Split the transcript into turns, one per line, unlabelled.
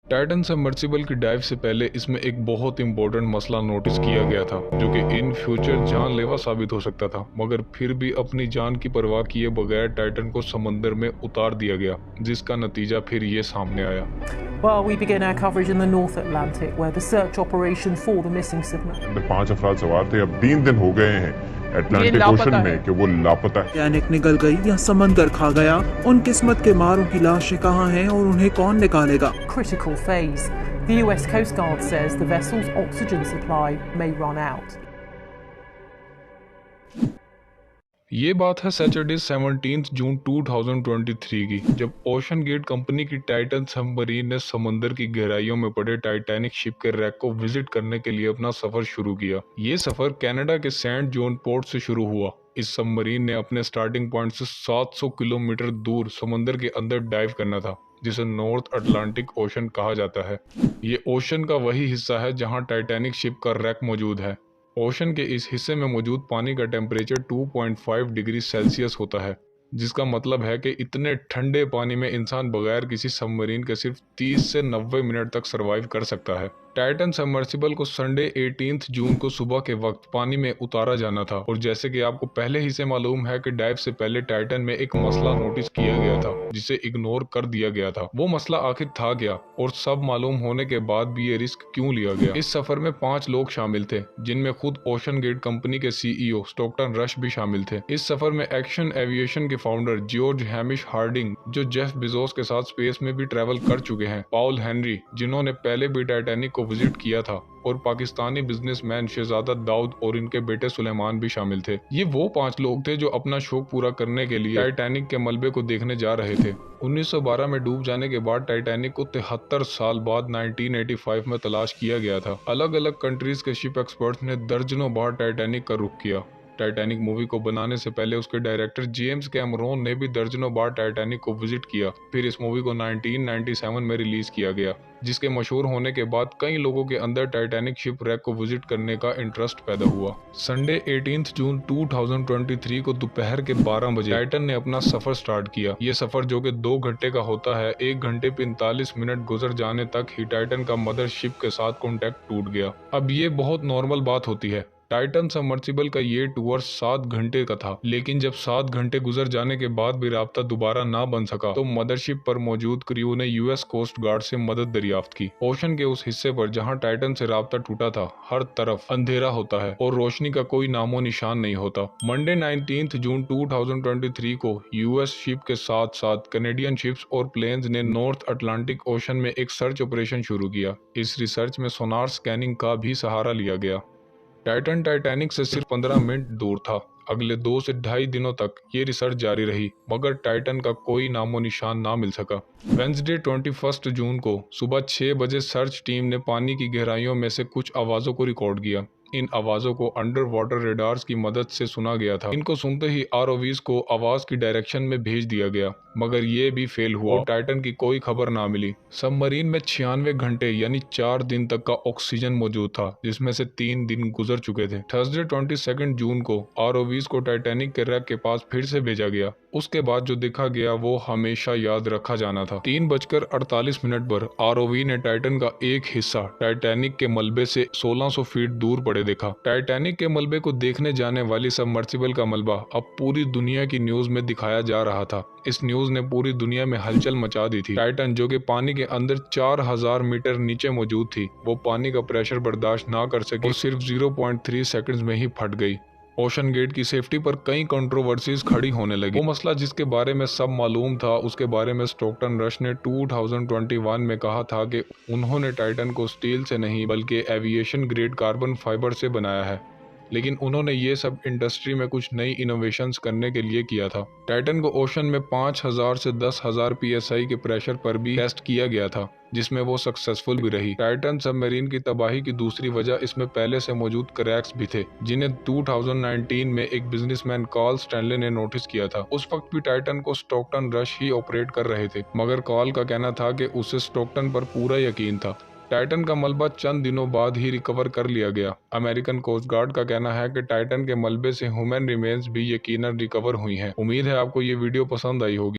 Titan submersible की dive से पहले इसमें एक बहुत इंपॉर्टेंट मसला नोटिस किया गया था, जो कि इन फ्यूचर जानलेवा साबित हो सकता था। मगर फिर भी अपनी जान की परवाह किए बगैर टाइटन को समंदर में उतार दिया गया, जिसका नतीजा फिर ये सामने आया।
Well, we begin our coverage in the North Atlantic, where the search operation for the missing submarine.
अंदर 5 अफराद सवार थे। अब 3 दिन हो गए हैं अटलांटिक ओशन में कि वो लापता है।
टैनिक निकल गई या समंदर खा गया, उन किस्मत के मारों की लाशें कहाँ हैं और उन्हें कौन निकालेगा?
Critical phase. The US Coast Guard says the vessel's oxygen supply may run out.
ये बात है सैटरडे 17 जून 2023 की, जब ओशन गेट कंपनी की टाइटन सबमरीन ने समंदर की गहराइयों में पड़े टाइटैनिक शिप के रैक को विजिट करने के लिए अपना सफर शुरू किया। ये सफर कनाडा के सेंट जॉन पोर्ट से शुरू हुआ। इस सबमरीन ने अपने स्टार्टिंग पॉइंट से 700 किलोमीटर दूर समंदर के अंदर डाइव करना था, जिसे नॉर्थ अटलांटिक ओशन कहा जाता है। ये ओशन का वही हिस्सा है जहां टाइटैनिक शिप का रैक मौजूद है। ओशन के इस हिस्से में मौजूद पानी का टेम्परेचर 2.5 डिग्री सेल्सियस होता है, जिसका मतलब है कि इतने ठंडे पानी में इंसान बगैर किसी सबमरीन के सिर्फ 30 से 90 मिनट तक सरवाइव कर सकता है। टाइटन सबमर्सिबल को संडे 18 जून को सुबह के वक्त पानी में उतारा जाना था, और जैसे कि आपको पहले ही से मालूम है कि डाइव से पहले टाइटन में एक मसला नोटिस किया गया था, जिसे इग्नोर कर दिया गया था। वो मसला आखिर था क्या, और सब मालूम होने के बाद भी ये रिस्क क्यों लिया गया? इस सफर में 5 लोग शामिल थे, जिनमें खुद ओशन गेट कंपनी के सीईओ स्टॉकटन रश भी शामिल थे। इस सफर में एक्शन एविएशन के फाउंडर जॉर्ज हैमिश हार्डिंग, जो जेफ बेजोस के साथ स्पेस में भी ट्रैवल कर चुके हैं, पॉल हेनरी, जिन्होंने पहले भी टाइटैनिक को विजिट किया था, और पाकिस्तानी बिजनेसमैन शहजादा दाऊद और इनके बेटे सुलेमान भी शामिल थे। ये वो 5 लोग थे जो अपना शौक पूरा करने के लिए टाइटैनिक के मलबे को देखने जा रहे थे। 1912 में डूब जाने के बाद टाइटैनिक को 73 साल बाद 1985 में तलाश किया गया था। अलग अलग कंट्रीज के शिप एक्सपर्ट्स ने दर्जनों बार टाइटैनिक का रुख किया। टाइटैनिक मूवी को बनाने से पहले उसके डायरेक्टर जेम्स कैमरोन ने भी दर्जनों बार टाइटैनिक को विजिट किया। फिर इस मूवी को 1997 में रिलीज किया गया, जिसके मशहूर होने के बाद कई लोगों के अंदर टाइटैनिक शिप रैक को विजिट करने का इंटरेस्ट पैदा हुआ। संडे 18 जून 2023 को दोपहर के 12 बजे टाइटन ने अपना सफर स्टार्ट किया। ये सफर, जो कि 2 घंटे का होता है, 1 घंटे 45 मिनट गुजर जाने तक ही टाइटन का मदर शिप के साथ कॉन्टेक्ट टूट गया। अब ये बहुत नॉर्मल बात होती है। टाइटन सबमर्सिबल का ये टूर 7 घंटे का था, लेकिन जब 7 घंटे गुजर जाने के बाद भी राब्ता दोबारा ना बन सका, तो मदरशिप पर मौजूद क्रू ने यूएस कोस्ट गार्ड से मदद दरियाफ्त की। ओशन के उस हिस्से पर जहां टाइटन से राब्ता टूटा था, हर तरफ अंधेरा होता है और रोशनी का कोई नामो निशान नहीं होता। मंडे 19 जून 2023 को यूएस शिप के साथ साथ कनेडियन शिप्स और प्लेन्स ने नॉर्थ अटलांटिक ओशन में एक सर्च ऑपरेशन शुरू किया। इस रिसर्च में सोनार स्कैनिंग का भी सहारा लिया गया। टाइटन टाइटैनिक से सिर्फ 15 मिनट दूर था। अगले 2 से ढाई दिनों तक ये रिसर्च जारी रही, मगर टाइटन का कोई नामो निशान ना मिल सका। वेंसडे 21 जून को सुबह 6 बजे सर्च टीम ने पानी की गहराइयों में से कुछ आवाजों को रिकॉर्ड किया। इन आवाजों को अंडर वाटर रेडार्स की मदद से सुना गया था। इनको सुनते ही आरओवीज को आवाज की डायरेक्शन में भेज दिया गया, मगर ये भी फेल हुआ और टाइटन की कोई खबर ना मिली। सबमरीन में 96 घंटे यानी 4 दिन तक का ऑक्सीजन मौजूद था, जिसमें से 3 दिन गुजर चुके थे। थर्सडे 22 जून को आरओवीज को टाइटैनिक के रैक के पास फिर से भेजा गया। उसके बाद जो देखा गया वो हमेशा याद रखा जाना था। 3:48 पर आरओवी ने टाइटन का एक हिस्सा टाइटैनिक के मलबे से 1600 फीट दूर पड़े देखा। टाइटैनिक के मलबे को देखने जाने वाली सबमर्सिबल का मलबा अब पूरी दुनिया की न्यूज में दिखाया जा रहा था। इस न्यूज ने पूरी दुनिया में हलचल मचा दी थी। टाइटन, जो कि पानी के अंदर 4000 मीटर नीचे मौजूद थी, वो पानी का प्रेशर बर्दाश्त ना कर सकी और सिर्फ 0.3 सेकंड्स में ही फट गई। ओशन गेट की सेफ्टी पर कई कंट्रोवर्सीज खड़ी होने लगी। वो मसला जिसके बारे में सब मालूम था, उसके बारे में स्टॉकटन रश ने 2021 में कहा था कि उन्होंने टाइटन को स्टील से नहीं बल्कि एविएशन ग्रेड कार्बन फाइबर से बनाया है, लेकिन उन्होंने ये सब इंडस्ट्री में कुछ नई इनोवेशंस करने के लिए किया था। टाइटन को ओशन में 5000 से 10,000 psi के प्रेशर पर भी टेस्ट किया गया था, जिसमें वो सक्सेसफुल भी रही। टाइटन सबमरीन की तबाही की दूसरी वजह इसमें पहले से मौजूद क्रैक्स भी थे, जिन्हें 2019 में एक बिजनेसमैन कॉल स्टैनले ने नोटिस किया था। उस वक्त भी टाइटन को स्टॉकटन रश ही ऑपरेट कर रहे थे, मगर कॉल का कहना था कि उसे स्टॉकटन पर पूरा यकीन था। टाइटन का मलबा चंद दिनों बाद ही रिकवर कर लिया गया। अमेरिकन कोस्ट गार्ड का कहना है कि टाइटन के मलबे से ह्यूमन रिमेन्स भी यकीनन रिकवर हुई हैं। उम्मीद है आपको ये वीडियो पसंद आई होगी।